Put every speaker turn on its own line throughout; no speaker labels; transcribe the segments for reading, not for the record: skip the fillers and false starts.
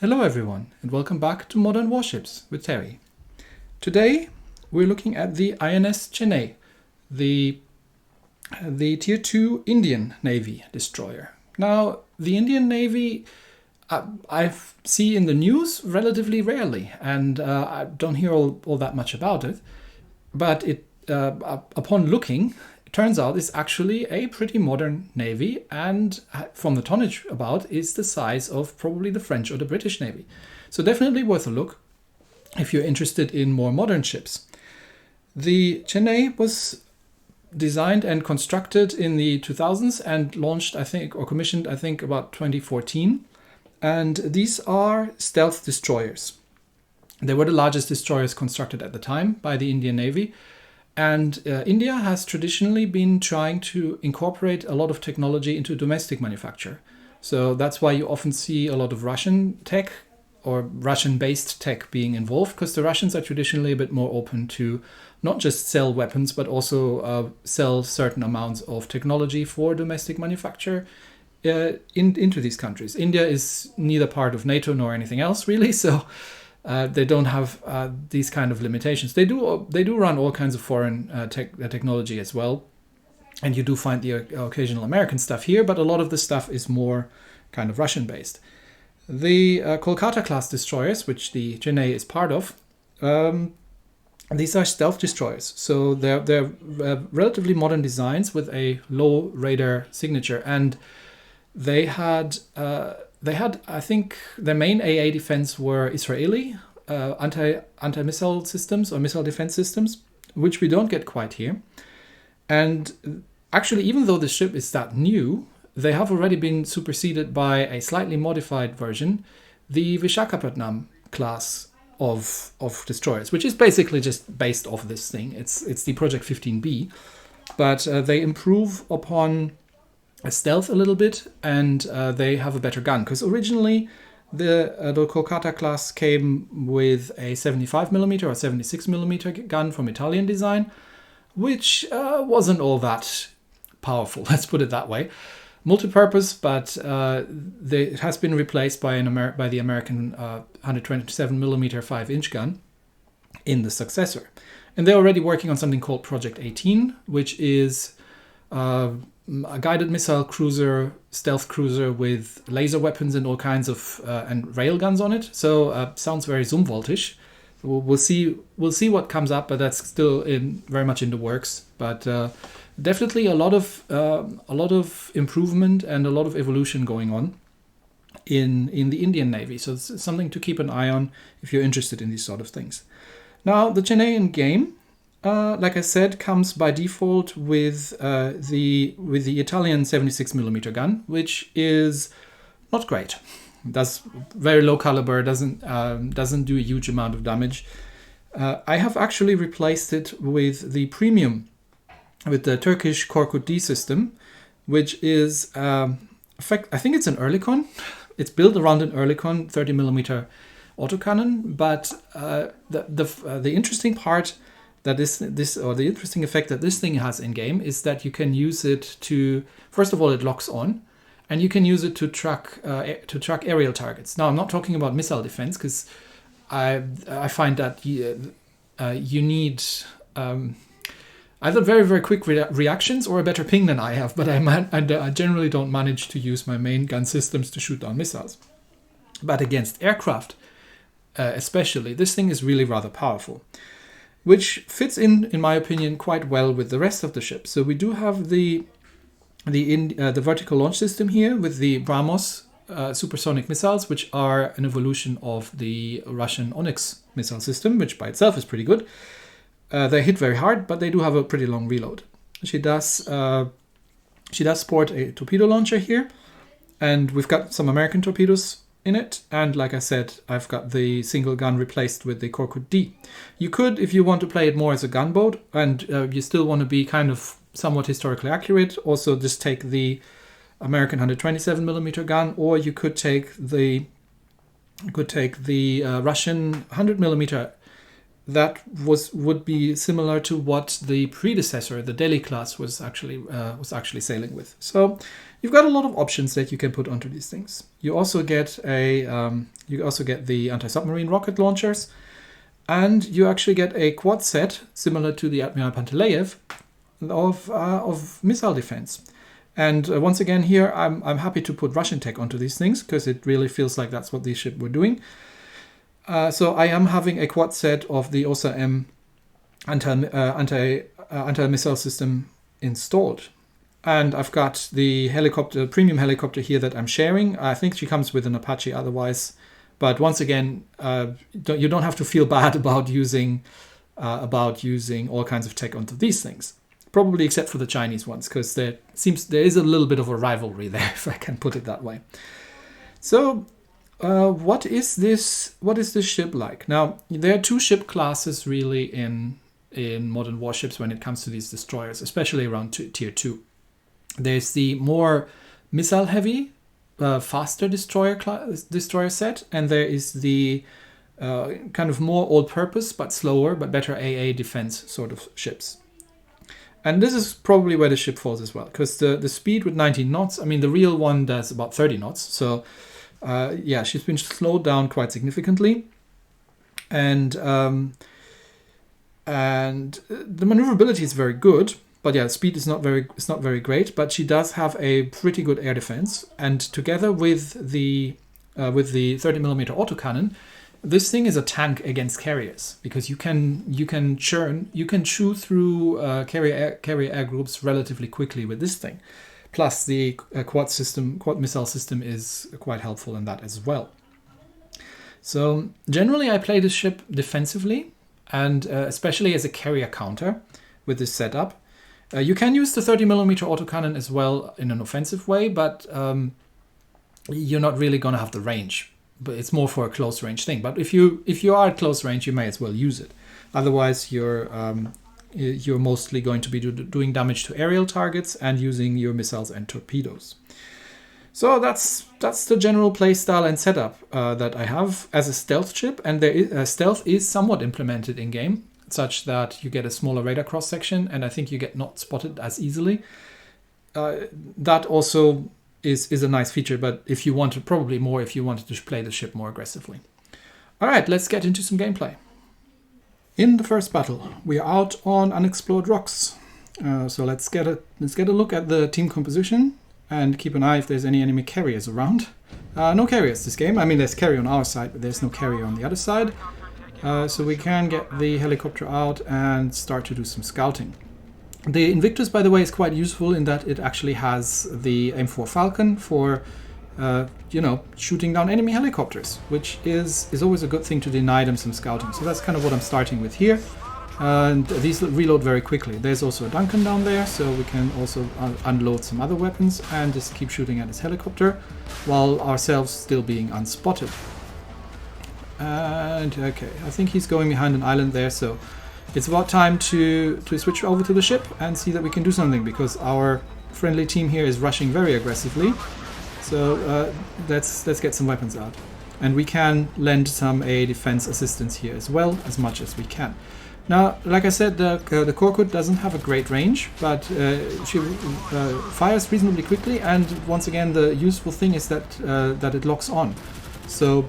Hello everyone, and welcome back to Modern Warships with Terry. Today we're looking at the INS Chennai, the Tier 2 Indian Navy destroyer. Now, the Indian Navy I see in the news relatively rarely, and I don't hear all that much about it, but upon looking, it turns out it's actually a pretty modern navy, and from the tonnage about is the size of probably the French or the British Navy. So definitely worth a look if you're interested in more modern ships. The Chennai was designed and constructed in the 2000s and launched, commissioned, about 2014. And these are stealth destroyers. They were the largest destroyers constructed at the time by the Indian Navy. And India has traditionally been trying to incorporate a lot of technology into domestic manufacture. So that's why you often see a lot of Russian tech or Russian-based tech being involved, because the Russians are traditionally a bit more open to not just sell weapons, but also sell certain amounts of technology for domestic manufacture into these countries. India is neither part of NATO nor anything else, really, so they don't have these kind of limitations. They do run all kinds of foreign technology as well, and you do find the occasional American stuff here, but a lot of the stuff is more kind of Russian-based. The Kolkata-class destroyers, which the Chennai is part of, these are stealth destroyers. So they're relatively modern designs with a low radar signature, and they had, I think, their main AA defense were Israeli anti-missile systems or missile defense systems, which we don't get quite here. And actually, even though the ship is that new, they have already been superseded by a slightly modified version, the Vishakhapatnam class of destroyers, which is basically just based off this thing. It's the Project 15B, but they improve upon stealth a little bit, and they have a better gun, because originally the Kolkata class came with a 75mm or 76mm gun from Italian design, which wasn't all that powerful, let's put it that way. Multi-purpose, but it has been replaced by the American 127mm 5-inch gun in the successor. And they're already working on something called Project 18, which is a guided missile cruiser, stealth cruiser with laser weapons and all kinds of and rail guns on it. So sounds very Zumwalt-ish. We'll see what comes up, but that's still very much in the works. But definitely a lot of improvement and a lot of evolution going on in the Indian Navy. So it's something to keep an eye on if you're interested in these sort of things. Now, the Chennai game, like I said, comes by default with the Italian 76mm gun, which is not great. Does very low caliber, doesn't do a huge amount of damage. I have actually replaced it with the premium, with the Turkish Korkut D system, which is, I think it's an Oerlikon. It's built around an Oerlikon 30mm autocannon, but the interesting part that the interesting effect that this thing has in game is that you can use it to, first of all, it locks on, and you can use it to track aerial targets. Now, I'm not talking about missile defense, because I find that you need either very, very quick reactions or a better ping than I have, but I generally don't manage to use my main gun systems to shoot down missiles. But against aircraft, especially, this thing is really rather powerful, which fits in my opinion, quite well with the rest of the ship. So we do have the vertical launch system here with the BrahMos supersonic missiles, which are an evolution of the Russian Onyx missile system, which by itself is pretty good. They hit very hard, but they do have a pretty long reload. She does sport a torpedo launcher here, and we've got some American torpedoes in it. And like I said, I've got the single gun replaced with the Korkut D. You could, if you want to play it more as a gunboat, and you still want to be kind of somewhat historically accurate, also just take the American 127mm gun, or you could take the Russian 100mm would be similar to what the predecessor, the Delhi class, was actually sailing with. So you've got a lot of options that you can put onto these things. You also get the anti-submarine rocket launchers, and you actually get a quad set similar to the Admiral Panteleiev of missile defense. And once again here, I'm happy to put Russian tech onto these things because it really feels like that's what these ships were doing. So I am having a quad set of the OSA-M anti-missile system installed. And I've got the premium helicopter here that I'm sharing. I think she comes with an Apache otherwise. But once again, you don't have to feel bad about using all kinds of tech onto these things. Probably except for the Chinese ones, because there is a little bit of a rivalry there, if I can put it that way. So what is this ship like? Now, there are two ship classes really in modern warships when it comes to these destroyers, especially around tier 2. There's the more missile heavy, faster destroyer set, and there is the kind of more all-purpose but slower but better AA defense sort of ships. And this is probably where the ship falls as well, because the speed with 19 knots, I mean, the real one does about 30 knots. So, yeah, she's been slowed down quite significantly. And the maneuverability is very good. But yeah, speed is not very great. But she does have a pretty good air defense. And together with the 30mm autocannon, this thing is a tank against carriers, because you can chew through carrier air groups relatively quickly with this thing. Plus the quad missile system is quite helpful in that as well. So generally I play this ship defensively, and especially as a carrier counter with this setup. You can use the 30mm autocannon as well in an offensive way, but you're not really going to have the range. But it's more for a close range thing. But if you are at close range, you may as well use it. Otherwise, you're mostly going to be doing damage to aerial targets and using your missiles and torpedoes. So that's the general play style and setup that I have as a stealth ship. And stealth is somewhat implemented in game, such that you get a smaller radar cross section, and I think you get not spotted as easily. That also is a nice feature, but if you wanted to play the ship more aggressively. All right, let's get into some gameplay. In the first battle, we are out on unexplored rocks. So let's get a look at the team composition and keep an eye if there's any enemy carriers around. No carriers this game. I mean, there's carrier on our side, but there's no carrier on the other side. So we can get the helicopter out and start to do some scouting. The Invictus, by the way, is quite useful in that it actually has the M4 Falcon for, shooting down enemy helicopters, which is always a good thing to deny them some scouting. So that's kind of what I'm starting with here. And these reload very quickly. There's also a Duncan down there, so we can also unload some other weapons and just keep shooting at his helicopter while ourselves still being unspotted. And okay, I think he's going behind an island there, so it's about time to switch over to the ship and see that we can do something, because our friendly team here is rushing very aggressively. So let's get some weapons out. And we can lend some AA defense assistance here as well, as much as we can. Now, like I said, the Korkut doesn't have a great range, but she fires reasonably quickly, and once again the useful thing is that it locks on. So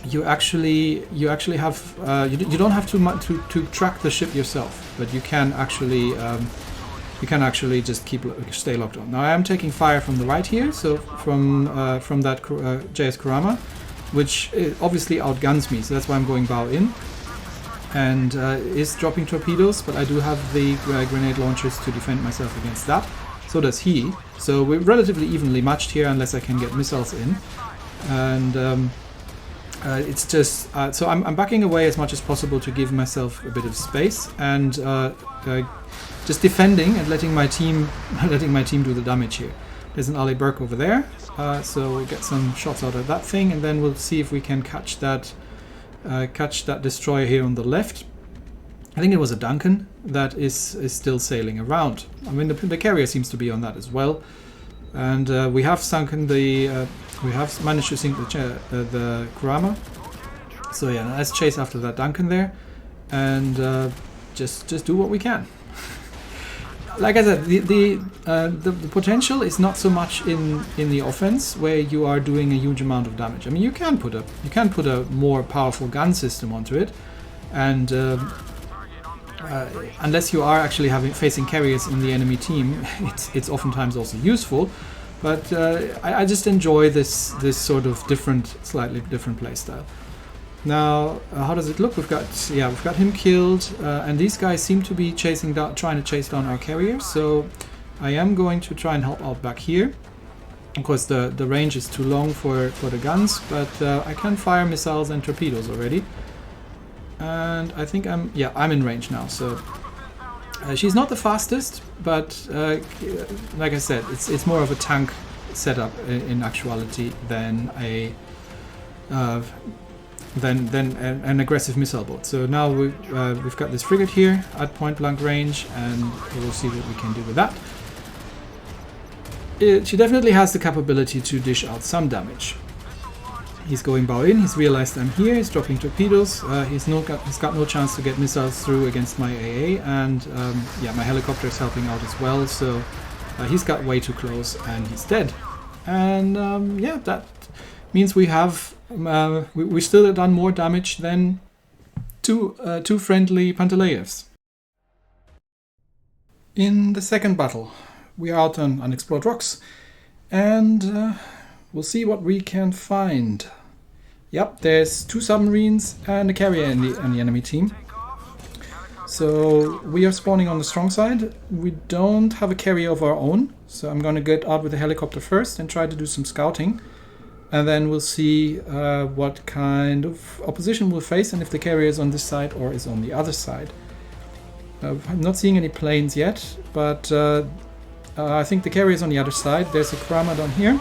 you actually have you don't have to track the ship yourself, but you can actually just stay locked on. Now I am taking fire from the right here, so from that JS Kurama, which obviously outguns me, so that's why I'm going bow in, and is dropping torpedoes, but I do have the grenade launchers to defend myself against that. So does he. So we're relatively evenly matched here, unless I can get missiles in, and it's just so I'm backing away as much as possible to give myself a bit of space, and just defending and letting my team do the damage here. There's an Ali Burke over there, so we'll get some shots out of that thing, and then we'll see if we can catch that destroyer here on the left. I think it was a Duncan that is still sailing around. I mean, the carrier seems to be on that as well, and we have sunken the. We have managed to sink the Kurama. So yeah, let's chase after that Duncan there. and just do what we can. Like I said, the potential is not so much in the offense, where you are doing a huge amount of damage. I mean, you can put a more powerful gun system onto it, and unless you are actually facing carriers in the enemy team, it's oftentimes also useful. But I just enjoy this sort of slightly different playstyle. Now, how does it look? We've got him killed, and these guys seem to be trying to chase down our carrier. So I am going to try and help out back here. Of course, the range is too long for the guns, but I can fire missiles and torpedoes already. And I think I'm in range now. So she's not the fastest, but like I said, it's more of a tank setup in actuality than an aggressive missile boat. So now we've got this frigate here at point blank range, and we'll see what we can do with that. She definitely has the capability to dish out some damage. He's going bow in, he's realized I'm here, he's dropping torpedoes, he's got no chance to get missiles through against my AA, and my helicopter is helping out as well, so he's got way too close and he's dead. And that means we have we still have done more damage than two friendly Panteleyevs. In the second battle, we are out on unexplored rocks, and we'll see what we can find. Yep, there's 2 submarines and a carrier in the enemy team. So we are spawning on the strong side. We don't have a carrier of our own, so I'm going to get out with the helicopter first and try to do some scouting. And then we'll see what kind of opposition we'll face, and if the carrier is on this side or is on the other side. I'm not seeing any planes yet, but I think the carrier is on the other side. There's a Kurama down here.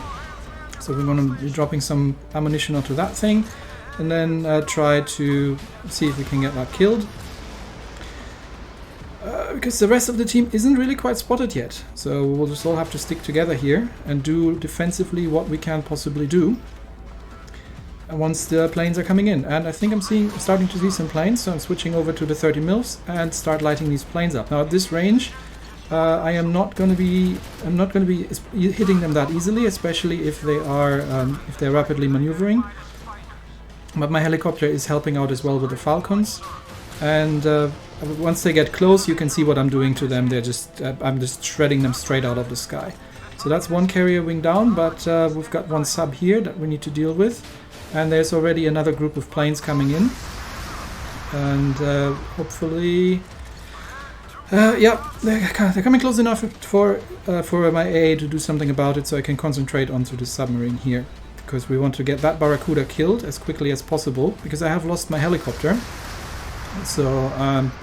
So we're going to be dropping some ammunition onto that thing, and then try to see if we can get that killed. Because the rest of the team isn't really quite spotted yet. So we'll just all have to stick together here and do defensively what we can possibly do once the planes are coming in. And I think I'm starting to see some planes, so I'm switching over to the 30 mils and start lighting these planes up. Now at this range, I'm not going to be hitting them that easily, especially if they're rapidly maneuvering. But my helicopter is helping out as well with the Falcons, and once they get close, you can see what I'm doing to them. I'm just shredding them straight out of the sky. So that's one carrier wing down, but we've got one sub here that we need to deal with, and there's already another group of planes coming in, and hopefully. They're coming close enough for my AA to do something about it, so I can concentrate onto the submarine here, because we want to get that Barracuda killed as quickly as possible, because I have lost my helicopter. So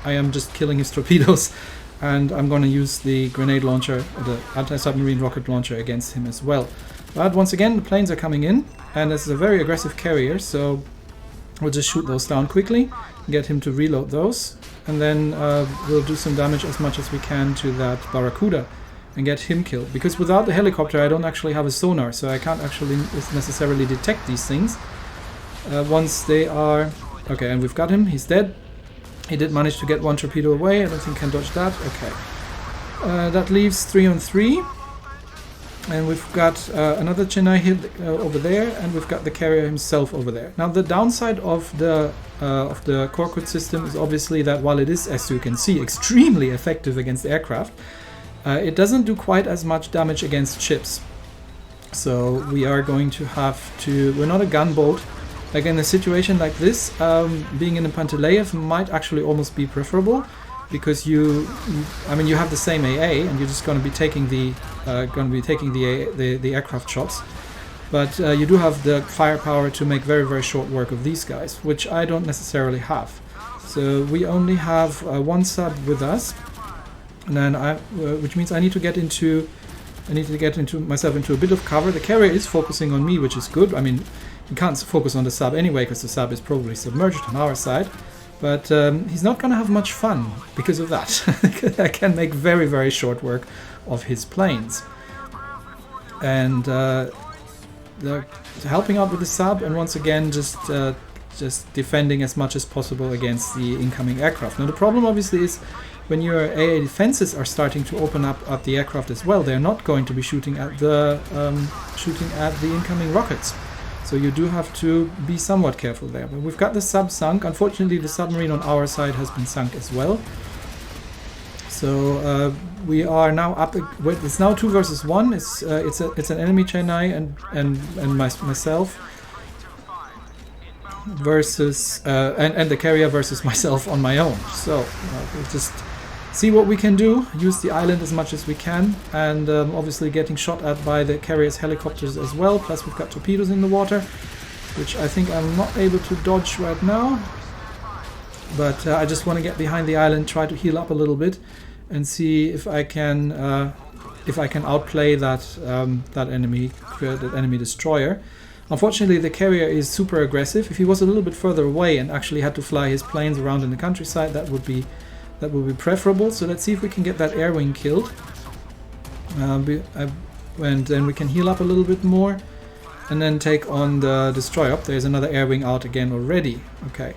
I am just killing his torpedoes, and I'm going to use the grenade launcher, the anti-submarine rocket launcher, against him as well. But once again, the planes are coming in, and this is a very aggressive carrier, so we'll just shoot those down quickly, get him to reload those, and then we'll do some damage as much as we can to that Barracuda and get him killed. Because without the helicopter, I don't actually have a sonar, so I can't actually necessarily detect these things once they are... Okay, and we've got him, he's dead. He did manage to get one torpedo away, I don't think he can dodge that. Okay. That leaves 3 on 3. And we've got another Chennai hit over there, and we've got the carrier himself over there. Now the downside of the Korkut system is obviously that while it is, as you can see, extremely effective against aircraft, it doesn't do quite as much damage against ships. So we are going to have to... We're not a gunboat. Like in a situation like this, being in a Panteleiev might actually almost be preferable, because you have the same AA, and you're just going to be taking the aircraft shots, but you do have the firepower to make very, very short work of these guys, which I don't necessarily have. So we only have one sub with us, and then which means I need to get myself into a bit of cover. The carrier is focusing on me, which is good. I mean, you can't focus on the sub anyway, because the sub is probably submerged on our side. But he's not going to have much fun because of that. I can make very, very short work of his planes. And they're helping out with the sub, and once again just just defending as much as possible against the incoming aircraft. Now the problem obviously is when your AA defenses are starting to open up at the aircraft as well, they're not going to be shooting at the incoming rockets. So you do have to be somewhat careful there. But we've got the sub sunk. Unfortunately, the submarine on our side has been sunk as well. So we are now up. It's now 2 versus 1. It's an enemy Chennai and myself versus and the carrier versus myself on my own. So we'll just see what we can do. Use the island as much as we can, and obviously getting shot at by the carrier's helicopters as well. Plus we've got torpedoes in the water, which I think I'm not able to dodge right now. But I just want to get behind the island, try to heal up a little bit, and see if I can outplay that enemy destroyer. Unfortunately, the carrier is super aggressive. If he was a little bit further away and actually had to fly his planes around in the countryside, that would be preferable. So let's see if we can get that air wing killed, and then we can heal up a little bit more, and then take on the destroyer. Oh, there's another air wing out again already. Okay.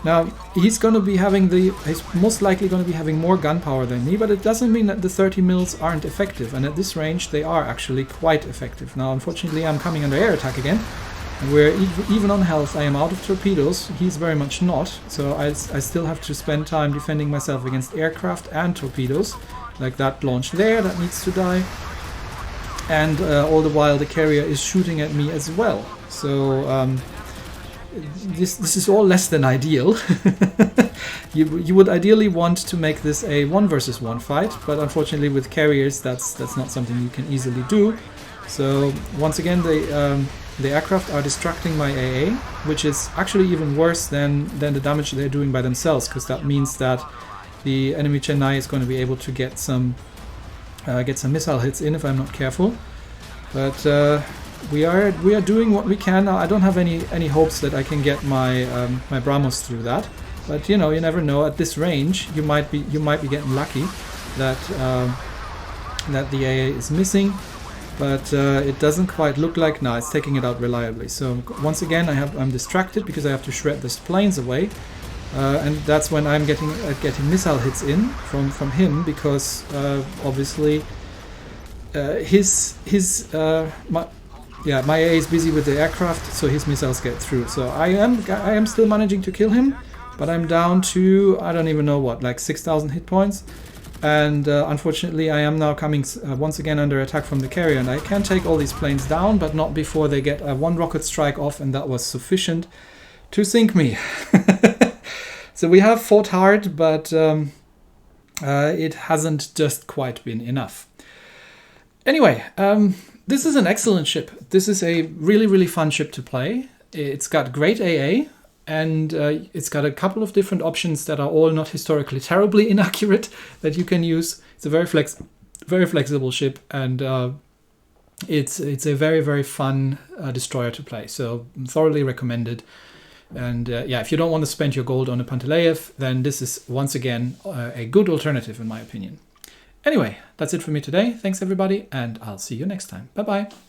Now he's most likely going to be having more gunpowder than me, but it doesn't mean that the 30 mils aren't effective, and at this range they are actually quite effective. Now unfortunately I'm coming under air attack again, and we're even on health. I am out of torpedoes, he's very much not, so I still have to spend time defending myself against aircraft and torpedoes, like that launch there that needs to die, and all the while the carrier is shooting at me as well. So this is all less than ideal. You would ideally want to make this a 1 versus 1 fight, but unfortunately with carriers that's not something you can easily do. So once again the aircraft are distracting my AA, which is actually even worse than the damage they're doing by themselves, because that means that the enemy Chennai is going to be able to get some missile hits in if I'm not careful. But we are doing what we can. Now I don't have any hopes that I can get my my BrahMos through that, but you never know. At this range, you might be getting lucky that that the AA is missing, but it doesn't quite look like. Now it's taking it out reliably. So once again, I'm distracted because I have to shred these planes away, and that's when I'm getting missile hits in from him, because obviously my AA is busy with the aircraft, so his missiles get through. So I am still managing to kill him, but I'm down to, I don't even know what, like 6,000 hit points. And unfortunately I am now coming once again under attack from the carrier, and I can take all these planes down, but not before they get one rocket strike off, and that was sufficient to sink me. So we have fought hard, but it hasn't just quite been enough. Anyway, this is an excellent ship. This is a really, really fun ship to play. It's got great AA, and it's got a couple of different options that are all not historically terribly inaccurate that you can use. It's a very flexible ship, and it's a very, very fun destroyer to play. So thoroughly recommended. And yeah, if you don't want to spend your gold on a Panteleiev, then this is once again a good alternative in my opinion. Anyway, that's it for me today. Thanks everybody, and I'll see you next time. Bye bye.